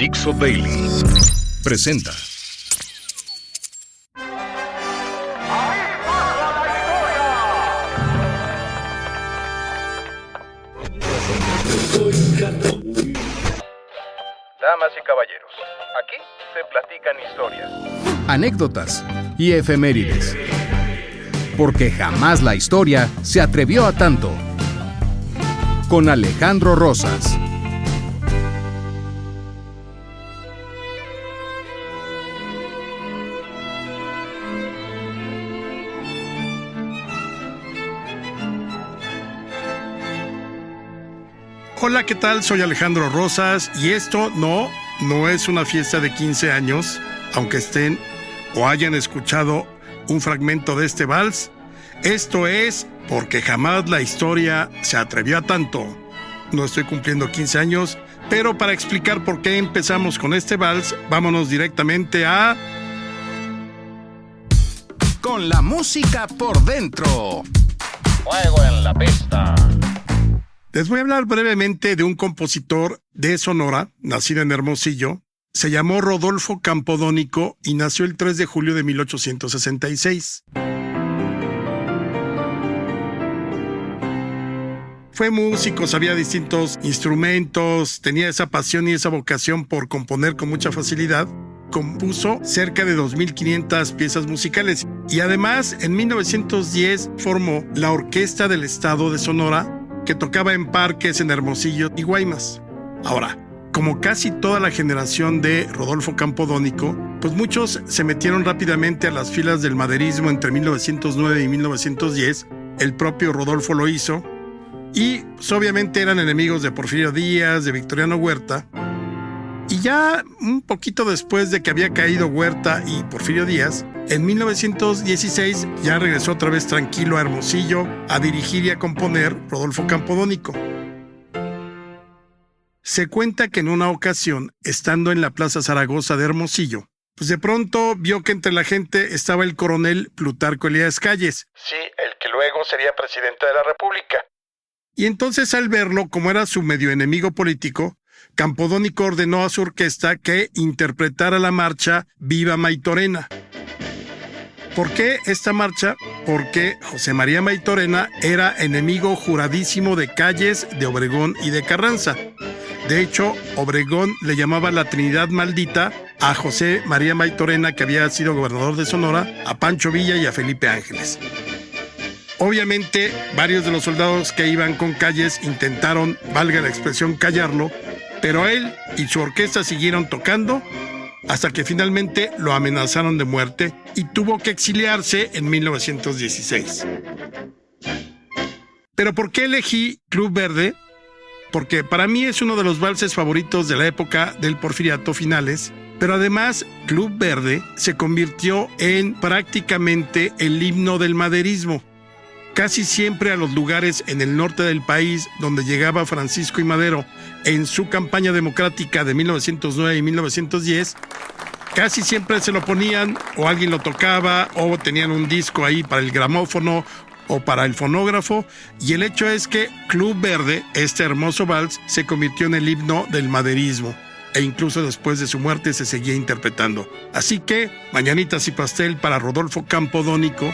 Dixo Daily presenta. Damas y caballeros, aquí se platican historias, Anécdotas y efemérides. Porque jamás la historia se atrevió a tanto. Con Alejandro Rosas. Hola, ¿qué tal? Soy Alejandro Rosas y esto no es una fiesta de 15 años, aunque estén o hayan escuchado un fragmento de este vals. Esto es porque jamás la historia se atrevió a tanto. No estoy cumpliendo 15 años, pero para explicar por qué empezamos con este vals, vámonos directamente a... Con la música por dentro. fuego en la pista. Les voy a hablar brevemente de un compositor de Sonora, nacido en Hermosillo. Se llamó Rodolfo Campodónico y nació el 3 de julio de 1866. Fue músico, sabía distintos instrumentos, tenía esa pasión y esa vocación por componer con mucha facilidad. Compuso cerca de 2,500 piezas musicales y además en 1910 formó la Orquesta del Estado de Sonora, que tocaba en parques en Hermosillo y Guaymas. Ahora, como casi toda la generación de Rodolfo Campodónico, pues muchos se metieron rápidamente a las filas del maderismo entre 1909 y 1910. El propio Rodolfo lo hizo. Y pues, obviamente eran enemigos de Porfirio Díaz, de Victoriano Huerta. Y ya un poquito después de que había caído Huerta y Porfirio Díaz, en 1916 ya regresó otra vez tranquilo a Hermosillo a dirigir y a componer Rodolfo Campodónico. Se cuenta que en una ocasión, estando en la Plaza Zaragoza de Hermosillo, pues de pronto vio que entre la gente estaba el coronel Plutarco Elías Calles. Sí, el que luego sería presidente de la República. Y entonces al verlo, como era su medio enemigo político, Campodónico ordenó a su orquesta que interpretara la marcha Viva Maytorena. ¿Por qué esta marcha? Porque José María Maytorena era enemigo juradísimo de Calles, de Obregón y de Carranza. De hecho, Obregón le llamaba la Trinidad Maldita a José María Maytorena, que había sido gobernador de Sonora, a Pancho Villa y a Felipe Ángeles. Obviamente, varios de los soldados que iban con Calles intentaron, valga la expresión, callarlo, pero él y su orquesta siguieron tocando hasta que finalmente lo amenazaron de muerte y tuvo que exiliarse en 1916. ¿Pero por qué elegí Club Verde? Porque para mí es uno de los valses favoritos de la época del Porfiriato finales, pero además Club Verde se convirtió en prácticamente el himno del maderismo. Casi siempre a los lugares en el norte del país donde llegaba Francisco I. Madero en su campaña democrática de 1909 y 1910, casi siempre se lo ponían o alguien lo tocaba o tenían un disco ahí para el gramófono o para el fonógrafo, y el hecho es que Club Verde, este hermoso vals, se convirtió en el himno del maderismo e incluso después de su muerte se seguía interpretando. Así que, mañanitas y pastel para Rodolfo Campodónico.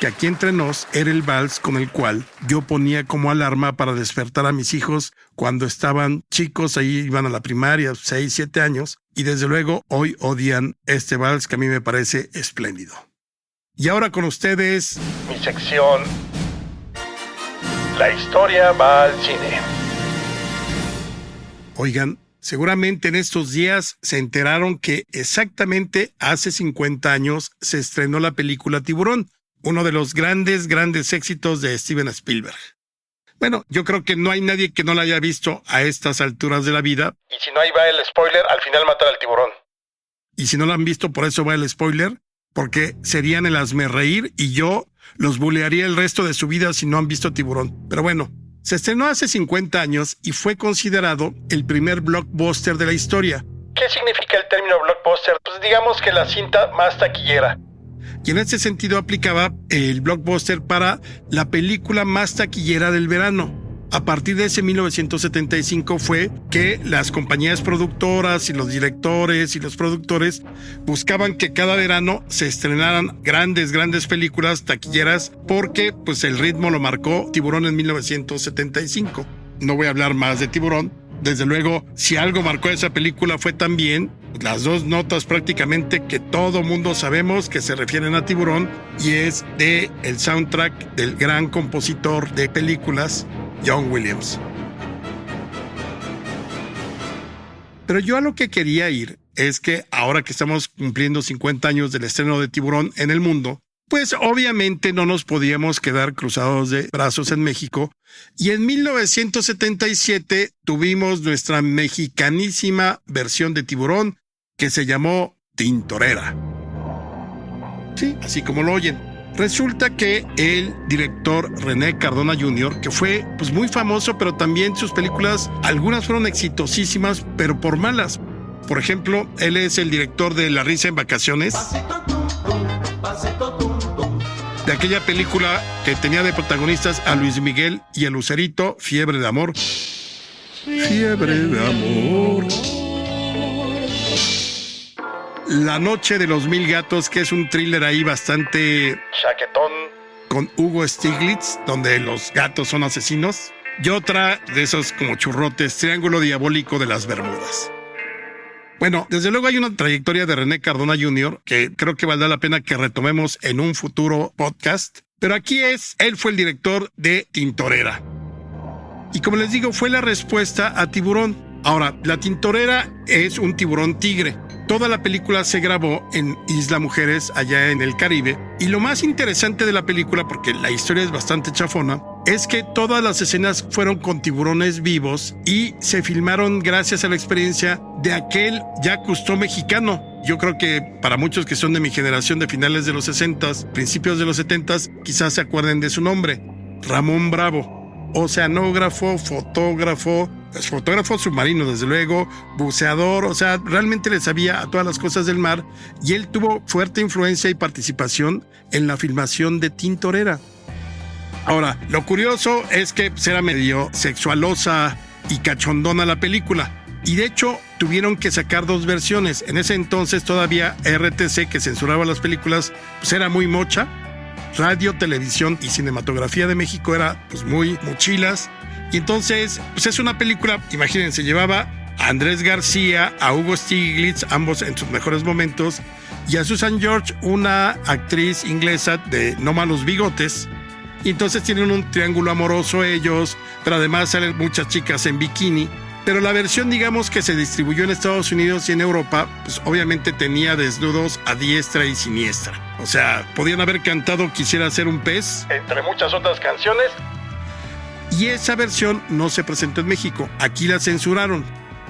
Que aquí entre nos era el vals con el cual yo ponía como alarma para despertar a mis hijos cuando estaban chicos, ahí iban a la primaria, 6, 7 años, y desde luego hoy odian este vals que a mí me parece espléndido. Y ahora con ustedes, mi sección, La historia va al cine. Oigan, seguramente en estos días se enteraron que exactamente hace 50 años se estrenó la película Tiburón, uno de los grandes éxitos de Steven Spielberg. Bueno, yo creo que no hay nadie que no la haya visto a estas alturas de la vida. Y si no, ahí va el spoiler, al final matan al tiburón. Y si no la han visto, por eso va el spoiler, porque serían el hazmerreír y yo los bulearía el resto de su vida si no han visto Tiburón. Pero bueno, se estrenó hace 50 años y fue considerado el primer blockbuster de la historia. ¿Qué significa el término blockbuster? Pues digamos que la cinta más taquillera. y en ese sentido aplicaba el blockbuster para la película más taquillera del verano. A partir de ese 1975 fue que las compañías productoras y los directores y los productores buscaban que cada verano se estrenaran grandes películas taquilleras porque pues el ritmo lo marcó Tiburón en 1975. No voy a hablar más de Tiburón. Desde luego, si algo marcó esa película fue también las dos notas prácticamente que todo mundo sabemos que se refieren a Tiburón, y es de el soundtrack del gran compositor de películas, John Williams. Pero yo a lo que quería ir es que ahora que estamos cumpliendo 50 años del estreno de Tiburón en el mundo, pues obviamente no nos podíamos quedar cruzados de brazos en México, y en 1977 tuvimos nuestra mexicanísima versión de Tiburón que se llamó Tintorera. Sí, así como lo oyen. Resulta que el director René Cardona Jr., que fue pues muy famoso, pero también sus películas, algunas fueron exitosísimas, pero por malas. Por ejemplo, él es el director de La risa en vacaciones, de aquella película que tenía de protagonistas a Luis Miguel y el Lucerito, Fiebre de amor. Fiebre de amor. La noche de los 1000 gatos, que es un thriller ahí bastante chaquetón, con Hugo Stiglitz, donde los gatos son asesinos. Y otra de esos como churrotes, Triángulo diabólico de las Bermudas. Bueno, desde luego hay una trayectoria de René Cardona Jr. que creo que valdrá la pena que retomemos en un futuro podcast. Pero aquí él fue el director de Tintorera. Y como les digo, fue la respuesta a Tiburón. Ahora, la Tintorera es un tiburón tigre. Toda la película se grabó en Isla Mujeres, allá en el Caribe. Y lo más interesante de la película, porque la historia es bastante chafona, es que todas las escenas fueron con tiburones vivos y se filmaron gracias a la experiencia de aquel Jacques Cousteau mexicano. Yo creo que para muchos que son de mi generación de finales de los 60s, principios de los 70s, quizás se acuerden de su nombre, Ramón Bravo. Oceanógrafo, fotógrafo, pues fotógrafo submarino, desde luego, buceador, o sea, realmente le sabía a todas las cosas del mar, y él tuvo fuerte influencia y participación en la filmación de Tintorera. Ahora, lo curioso es que era medio sexualosa y cachondona la película, y de hecho tuvieron que sacar dos versiones. En ese entonces todavía RTC, que censuraba las películas, pues era muy mocha. Radio, Televisión y Cinematografía de México era pues muy mochilas, y entonces pues es una película, imagínense, llevaba a Andrés García, a Hugo Stiglitz, ambos en sus mejores momentos, y a Susan George, una actriz inglesa de no malos bigotes, y entonces tienen un triángulo amoroso ellos, pero además salen muchas chicas en bikini. Pero la versión, digamos, que se distribuyó en Estados Unidos y en Europa, pues obviamente tenía desnudos a diestra y siniestra. O sea, podían haber cantado Quisiera ser un pez, entre muchas otras canciones. Y esa versión no se presentó en México. Aquí la censuraron.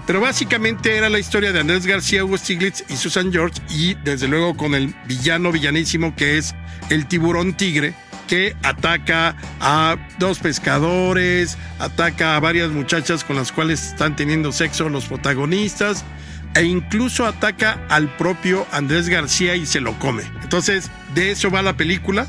Pero básicamente era la historia de Andrés García, Hugo Stiglitz y Susan George, y desde luego con el villanísimo que es el tiburón tigre, que ataca a dos pescadores, ataca a varias muchachas con las cuales están teniendo sexo los protagonistas, e incluso ataca al propio Andrés García y se lo come. Entonces, de eso va la película.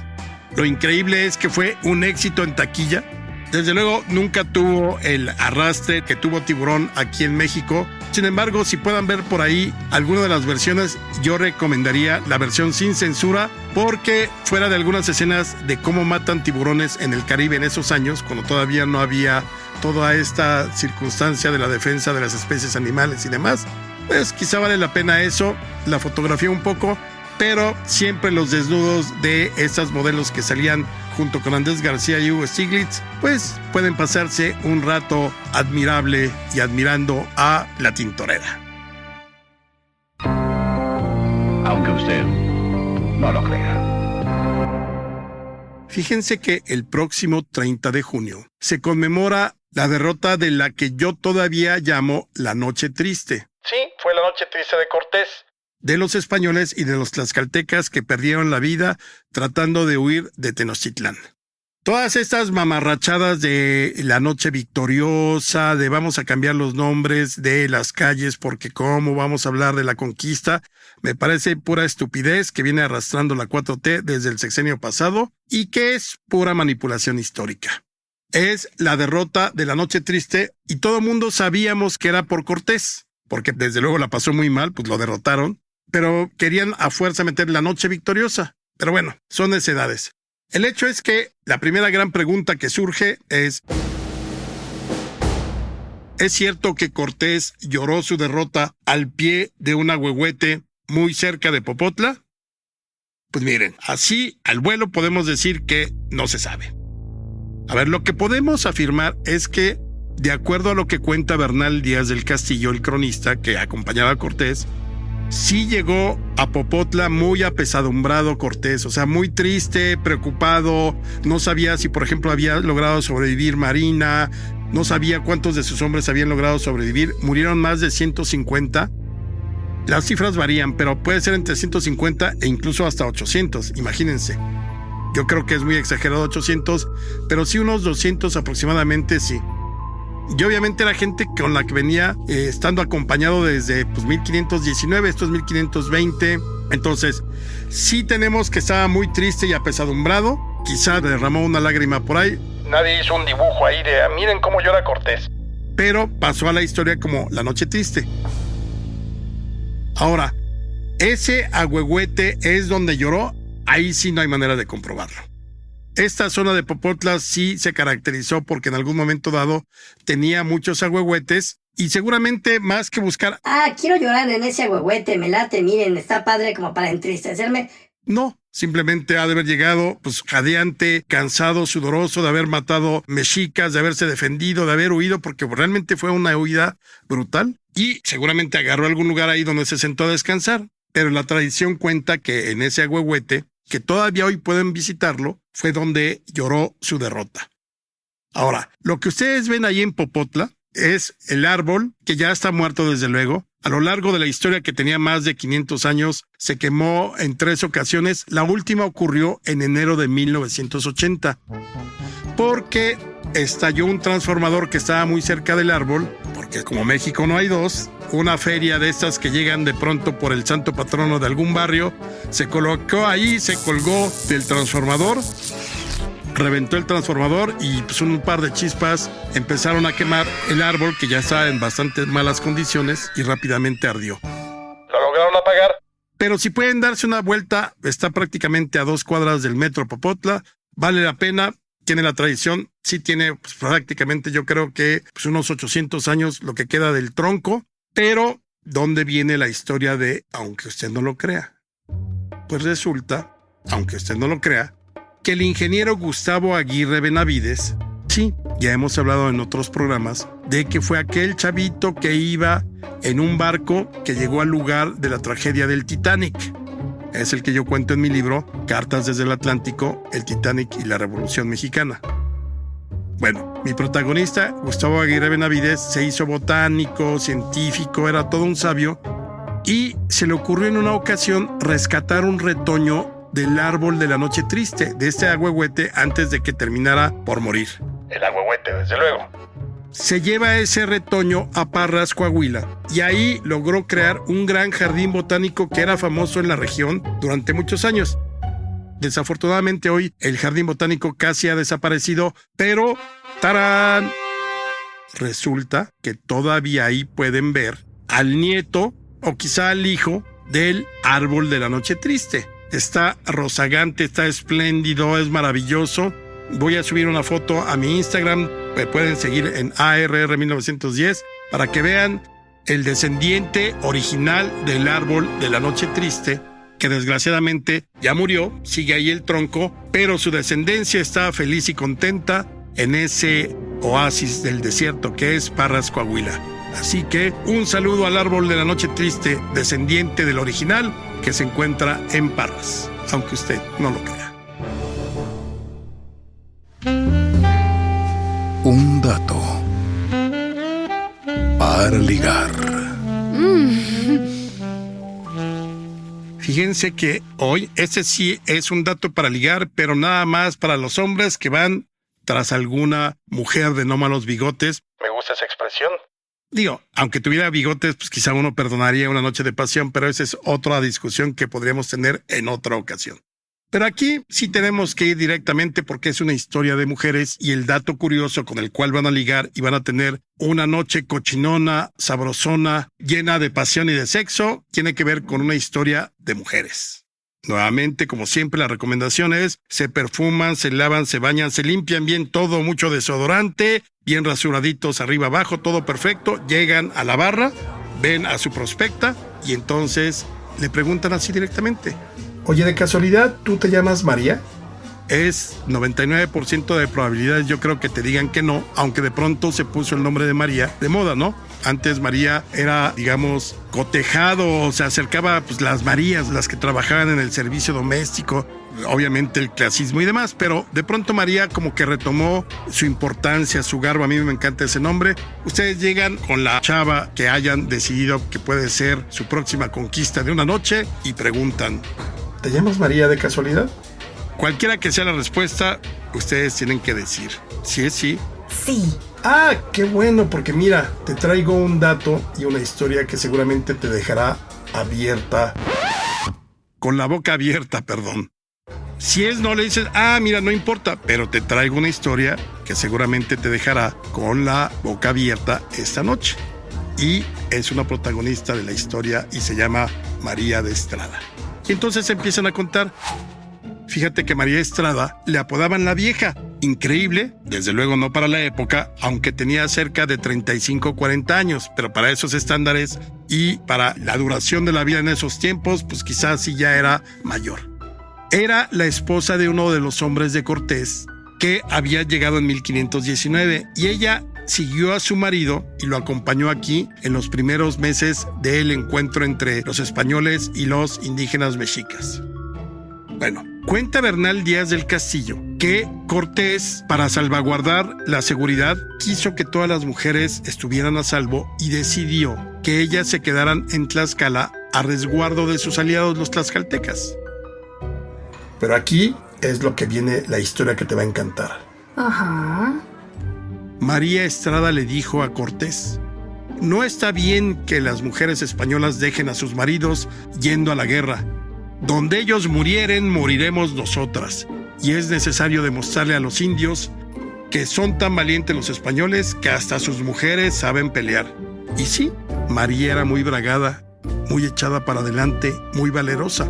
Lo increíble es que fue un éxito en taquilla. Desde luego, nunca tuvo el arrastre que tuvo Tiburón aquí en México. Sin embargo, si puedan ver por ahí alguna de las versiones, yo recomendaría la versión sin censura, porque fuera de algunas escenas de cómo matan tiburones en el Caribe en esos años, cuando todavía no había toda esta circunstancia de la defensa de las especies animales y demás, pues quizá vale la pena eso, la fotografía un poco, pero siempre los desnudos de estas modelos que salían junto con Andrés García y Hugo Stiglitz, pues pueden pasarse un rato admirable y admirando a la Tintorera. Aunque usted no lo crea. Fíjense que el próximo 30 de junio se conmemora la derrota de la que yo todavía llamo la Noche Triste. Sí, fue la Noche Triste de Cortés. De los españoles y de los tlaxcaltecas que perdieron la vida tratando de huir de Tenochtitlán. Todas estas mamarrachadas de la noche victoriosa, de vamos a cambiar los nombres de las calles porque cómo vamos a hablar de la conquista, me parece pura estupidez que viene arrastrando la 4T desde el sexenio pasado y que es pura manipulación histórica. Es la derrota de la Noche Triste y todo el mundo sabíamos que era por Cortés, porque desde luego la pasó muy mal, pues lo derrotaron, pero querían a fuerza meter la Noche Victoriosa. Pero bueno, son necedades. El hecho es que la primera gran pregunta que surge ¿es cierto que Cortés lloró su derrota al pie de un ahuehuete muy cerca de Popotla? Pues miren, así al vuelo podemos decir que no se sabe. A ver, lo que podemos afirmar es que, de acuerdo a lo que cuenta Bernal Díaz del Castillo, el cronista que acompañaba a Cortés, sí llegó a Popotla muy apesadumbrado Cortés, o sea, muy triste, preocupado, no sabía si, por ejemplo, había logrado sobrevivir Marina, no sabía cuántos de sus hombres habían logrado sobrevivir, murieron más de 150. Las cifras varían, pero puede ser entre 150 e incluso hasta 800, imagínense. Yo creo que es muy exagerado 800, pero sí unos 200 aproximadamente sí. Y obviamente era gente con la que venía estando acompañado desde 1519, esto es 1520. Entonces, sí tenemos que estaba muy triste y apesadumbrado. Quizá derramó una lágrima por ahí. Nadie hizo un dibujo ahí de miren cómo llora Cortés. Pero pasó a la historia como la Noche Triste. Ahora, ese ahuehuete es donde lloró. Ahí sí no hay manera de comprobarlo. Esta zona de Popotla sí se caracterizó porque en algún momento dado tenía muchos ahuehuetes y seguramente más que buscar... quiero llorar en ese ahuehuete, me late, miren, está padre como para entristecerme. No, simplemente ha de haber llegado jadeante, cansado, sudoroso de haber matado mexicas, de haberse defendido, de haber huido, porque realmente fue una huida brutal y seguramente agarró algún lugar ahí donde se sentó a descansar. Pero la tradición cuenta que en ese ahuehuete, que todavía hoy pueden visitarlo, fue donde lloró su derrota. Ahora, lo que ustedes ven ahí en Popotla es el árbol, que ya está muerto desde luego. A lo largo de la historia, que tenía más de 500 años, se quemó en 3 ocasiones. La última ocurrió en enero de 1980, porque estalló un transformador que estaba muy cerca del árbol, porque como México no hay dos, una feria de estas que llegan de pronto por el santo patrono de algún barrio, se colocó ahí, se colgó del transformador, reventó el transformador y un par de chispas empezaron a quemar el árbol, que ya estaba en bastante malas condiciones, y rápidamente ardió. ¿Lo lograron apagar? Pero si pueden darse una vuelta, está prácticamente a 2 cuadras del metro Popotla, vale la pena, tiene la tradición, sí tiene prácticamente yo creo que unos 800 años lo que queda del tronco. Pero, ¿dónde viene la historia de aunque usted no lo crea? Pues resulta, aunque usted no lo crea, que el ingeniero Gustavo Aguirre Benavides, sí, ya hemos hablado en otros programas, de que fue aquel chavito que iba en un barco que llegó al lugar de la tragedia del Titanic. Es el que yo cuento en mi libro, Cartas desde el Atlántico, el Titanic y la Revolución Mexicana. Bueno, mi protagonista, Gustavo Aguirre Benavides, se hizo botánico, científico, era todo un sabio, y se le ocurrió en una ocasión rescatar un retoño del árbol de la Noche Triste, de este ahuehuete, antes de que terminara por morir. El ahuehuete, desde luego. Se lleva ese retoño a Parras, Coahuila, y ahí logró crear un gran jardín botánico que era famoso en la región durante muchos años. Desafortunadamente hoy el jardín botánico casi ha desaparecido, pero ¡tarán! Resulta que todavía ahí pueden ver al nieto o quizá al hijo del árbol de la Noche Triste. Está rozagante, está espléndido, es maravilloso. Voy a subir una foto a mi Instagram, me pueden seguir en ARR1910 para que vean el descendiente original del árbol de la Noche Triste, que desgraciadamente ya murió, sigue ahí el tronco, pero su descendencia está feliz y contenta en ese oasis del desierto que es Parras, Coahuila. Así que un saludo al árbol de la Noche Triste, descendiente del original, que se encuentra en Parras, aunque usted no lo crea. Un dato para ligar. Fíjense que hoy, ese sí es un dato para ligar, pero nada más para los hombres que van tras alguna mujer de no malos bigotes. Me gusta esa expresión. Digo, aunque tuviera bigotes, pues quizá uno perdonaría una noche de pasión, pero esa es otra discusión que podríamos tener en otra ocasión. Pero aquí sí tenemos que ir directamente porque es una historia de mujeres y el dato curioso con el cual van a ligar y van a tener una noche cochinona, sabrosona, llena de pasión y de sexo, tiene que ver con una historia de mujeres. Nuevamente, como siempre, la recomendación es: se perfuman, se lavan, se bañan, se limpian bien todo, mucho desodorante, bien rasuraditos arriba abajo, todo perfecto. Llegan a la barra, ven a su prospecta y entonces le preguntan así directamente: oye, de casualidad, ¿tú te llamas María? Es 99% de probabilidades, yo creo que te digan que no, aunque de pronto se puso el nombre de María de moda, ¿no? Antes María era, digamos, cotejado, se acercaba pues las Marías, las que trabajaban en el servicio doméstico, obviamente el clasismo y demás, pero de pronto María como que retomó su importancia, su garbo. A mí me encanta ese nombre. Ustedes llegan con la chava que hayan decidido que puede ser su próxima conquista de una noche y preguntan: ¿te llamas María de casualidad? Cualquiera que sea la respuesta, ustedes tienen que decir si es sí. Sí. Ah, qué bueno, porque mira, te traigo un dato y una historia que seguramente te dejará abierta. Con la boca abierta, perdón. Si es no, le dices: ah, mira, no importa, pero te traigo una historia que seguramente te dejará con la boca abierta esta noche. Y es una protagonista de la historia y se llama María de Estrada. Y entonces empiezan a contar. Fíjate que María Estrada le apodaban la vieja. Increíble, desde luego no para la época, aunque tenía cerca de 35 o 40 años, pero para esos estándares y para la duración de la vida en esos tiempos, pues quizás sí ya era mayor. Era la esposa de uno de los hombres de Cortés que había llegado en 1519 y ella siguió a su marido y lo acompañó aquí en los primeros meses del encuentro entre los españoles y los indígenas mexicas. Bueno, cuenta Bernal Díaz del Castillo que Cortés, para salvaguardar la seguridad, quiso que todas las mujeres estuvieran a salvo y decidió que ellas se quedaran en Tlaxcala a resguardo de sus aliados los tlaxcaltecas. Pero aquí es lo que viene la historia que te va a encantar. Ajá. María Estrada le dijo a Cortés: no está bien que las mujeres españolas dejen a sus maridos yendo a la guerra. Donde ellos murieren, moriremos nosotras. Y es necesario demostrarle a los indios que son tan valientes los españoles que hasta sus mujeres saben pelear. Y sí, María era muy bragada, muy echada para adelante, muy valerosa.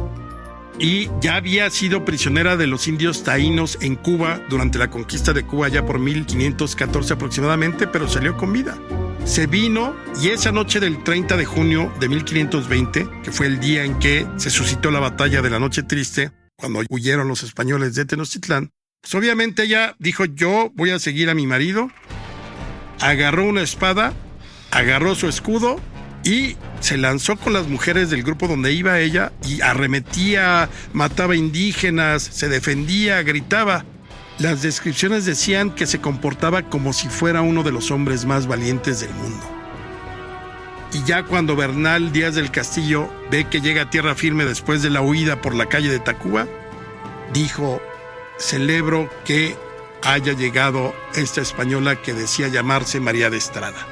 Y ya había sido prisionera de los indios taínos en Cuba durante la conquista de Cuba ya por 1514 aproximadamente, pero salió con vida. Se vino y esa noche del 30 de junio de 1520, que fue el día en que se suscitó la batalla de la Noche Triste, cuando huyeron los españoles de Tenochtitlán, pues obviamente ella dijo: yo voy a seguir a mi marido. Agarró una espada, agarró su escudo y se lanzó con las mujeres del grupo donde iba ella y arremetía, mataba indígenas, se defendía, gritaba. Las descripciones decían que se comportaba como si fuera uno de los hombres más valientes del mundo. Y ya cuando Bernal Díaz del Castillo ve que llega a tierra firme después de la huida por la calle de Tacuba, dijo: celebro que haya llegado esta española que decía llamarse María de Estrada.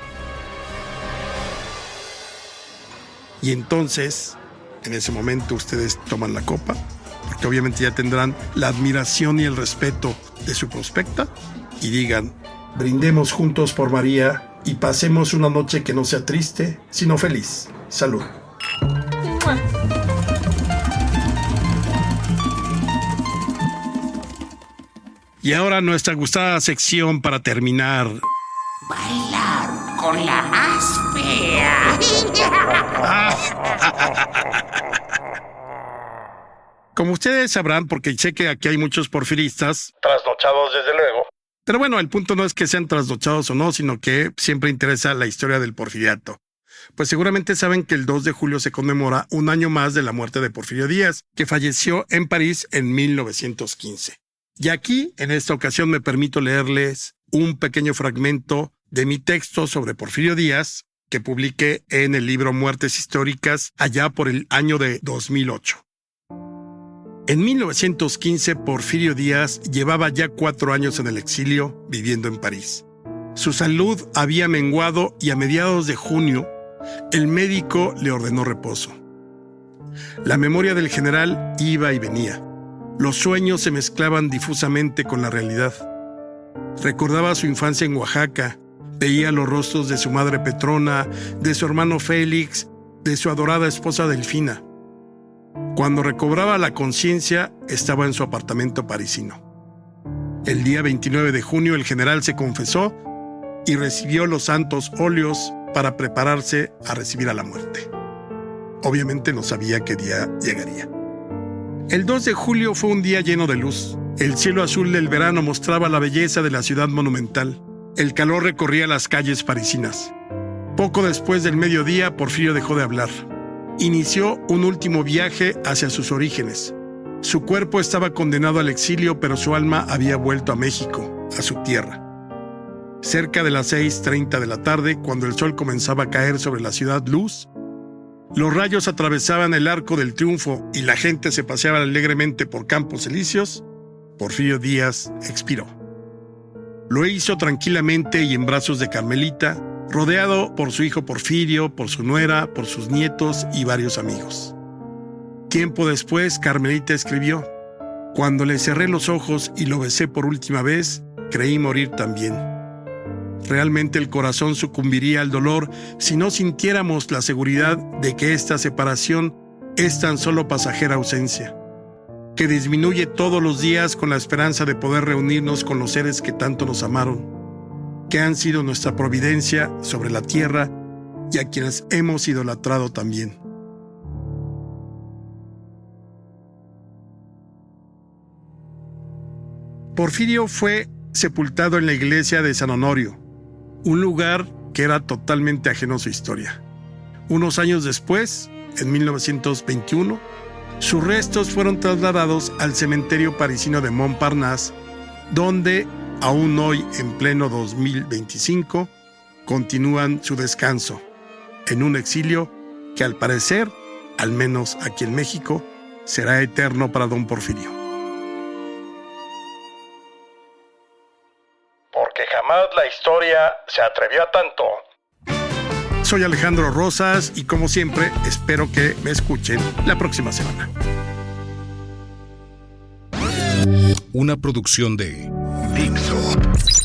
Y entonces, en ese momento ustedes toman la copa, porque obviamente ya tendrán la admiración y el respeto de su prospecta, y digan: brindemos juntos por María y pasemos una noche que no sea triste, sino feliz. Salud. Y ahora nuestra gustada sección para terminar. Bailar con la más fea. Como ustedes sabrán, porque sé que aquí hay muchos porfiristas, Trasnochados, desde luego. pero bueno, el punto no es que sean trasnochados o no, sino que siempre interesa la historia del porfiriato. Pues seguramente saben que el 2 de julio se conmemora un año más de la muerte de Porfirio Díaz, que falleció en París en 1915. Y aquí, en esta ocasión, me permito leerles un pequeño fragmento de mi texto sobre Porfirio Díaz, que publiqué en el libro Muertes Históricas allá por el año de 2008. En 1915, Porfirio Díaz llevaba ya 4 años en el exilio, viviendo en París. Su salud había menguado y a mediados de junio, el médico le ordenó reposo. La memoria del general iba y venía. Los sueños se mezclaban difusamente con la realidad. Recordaba su infancia en Oaxaca, veía los rostros de su madre Petrona, de su hermano Félix, de su adorada esposa Delfina. Cuando recobraba la conciencia, estaba en su apartamento parisino. El día 29 de junio el general se confesó y recibió los santos óleos para prepararse a recibir a la muerte. Obviamente no sabía qué día llegaría. El 2 de julio fue un día lleno de luz. El cielo azul del verano mostraba la belleza de la ciudad monumental. El calor recorría las calles parisinas. Poco después del mediodía, Porfirio dejó de hablar. Inició un último viaje hacia sus orígenes. Su cuerpo estaba condenado al exilio, pero su alma había vuelto a México, a su tierra. Cerca de las 6:30 de la tarde, cuando el sol comenzaba a caer sobre la ciudad luz, los rayos atravesaban el Arco del Triunfo y la gente se paseaba alegremente por Campos Elíseos, Porfirio Díaz expiró. Lo hizo tranquilamente y en brazos de Carmelita, rodeado por su hijo Porfirio, por su nuera, por sus nietos y varios amigos. Tiempo después, Carmelita escribió: «Cuando le cerré los ojos y lo besé por última vez, creí morir también. Realmente el corazón sucumbiría al dolor si no sintiéramos la seguridad de que esta separación es tan solo pasajera ausencia, que disminuye todos los días con la esperanza de poder reunirnos con los seres que tanto nos amaron, que han sido nuestra providencia sobre la tierra y a quienes hemos idolatrado también». Porfirio fue sepultado en la iglesia de San Honorio, un lugar que era totalmente ajeno a su historia. Unos años después, en 1921, sus restos fueron trasladados al cementerio parisino de Montparnasse, donde, aún hoy en pleno 2025, continúan su descanso, en un exilio que al parecer, al menos aquí en México, será eterno para don Porfirio. Porque jamás la historia se atrevió a tanto. Soy Alejandro Rosas y como siempre espero que me escuchen la próxima semana. Una producción de Dixo.